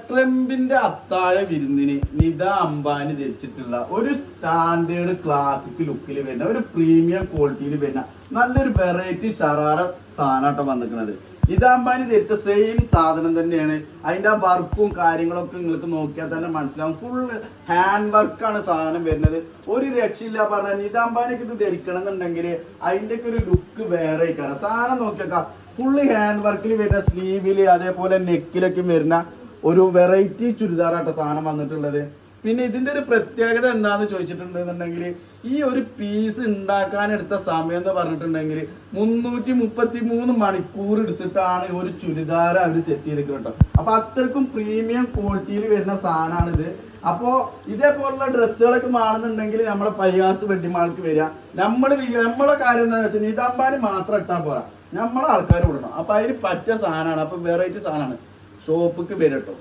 ട്രംപിന്റെ അത്താഴ വിരുന്നിന് നിത അംബാനി ധരിച്ചിട്ടുള്ള ഒരു സ്റ്റാൻഡേർഡ് ക്ലാസിക് ലുക്കിൽ വരുന്ന ഒരു പ്രീമിയം ക്വാളിറ്റിയിൽ വരുന്ന നല്ലൊരു വെറൈറ്റി ഷറാറ സാധനമായിട്ട് വന്നിരിക്കുന്നത്. നിത അംബാനി ധരിച്ച സെയിം സാധനം തന്നെയാണ്. അതിന്റെ ആ വർക്കും കാര്യങ്ങളൊക്കെ നിങ്ങൾക്ക് നോക്കിയാൽ തന്നെ മനസ്സിലാവും. ഫുൾ ഹാൻഡ് വർക്കാണ് സാധനം വരുന്നത്. ഒരു രക്ഷയില്ല പറഞ്ഞാൽ നിത അംബാനിക്ക് ഇത് ധരിക്കണം എന്നുണ്ടെങ്കിൽ അതിന്റെ ഒക്കെ ഒരു ലുക്ക് വേറെ കാരണം സാധനം നോക്കിയേക്കാം. ഫുള്ള് ഹാൻഡ് വർക്കിൽ വരുന്ന സ്ലീവില് അതേപോലെ നെക്കിലൊക്കെ വരുന്ന ഒരു വെറൈറ്റി ചുരിദാറായിട്ട് സാധനം വന്നിട്ടുള്ളത്. പിന്നെ ഇതിന്റെ ഒരു പ്രത്യേകത എന്താണെന്ന് ചോദിച്ചിട്ടുണ്ടെന്നുണ്ടെങ്കിൽ ഈ ഒരു പീസ് ഉണ്ടാക്കാനെടുത്ത സമയം എന്ന് പറഞ്ഞിട്ടുണ്ടെങ്കിൽ 333 മണിക്കൂർ എടുത്തിട്ടാണ് ഒരു ചുരിദാർ അവർ സെറ്റ് ചെയ്തിരിക്കുന്നത് കേട്ടോ. അപ്പൊ അത്രക്കും പ്രീമിയം ക്വാളിറ്റിയിൽ വരുന്ന സാധനമാണിത്. അപ്പോൾ ഇതേപോലുള്ള ഡ്രസ്സുകളൊക്കെ മാറുന്നുണ്ടെങ്കിൽ നമ്മുടെ ഫയാസ് വെഡിങ് മാൾക്ക് വരിക. നമ്മളെ കാര്യം എന്താണെന്ന് വെച്ചാൽ നിത അംബാനി മാത്രം ഇട്ടാൽ പോരാ, നമ്മളെ ആൾക്കാർ വിടണം. അപ്പൊ അതിന് പറ്റിയ സാധനമാണ്. അപ്പൊ വെറൈറ്റി സാധനമാണ്. ഷോപ്പിക്ക് വരട്ടോ.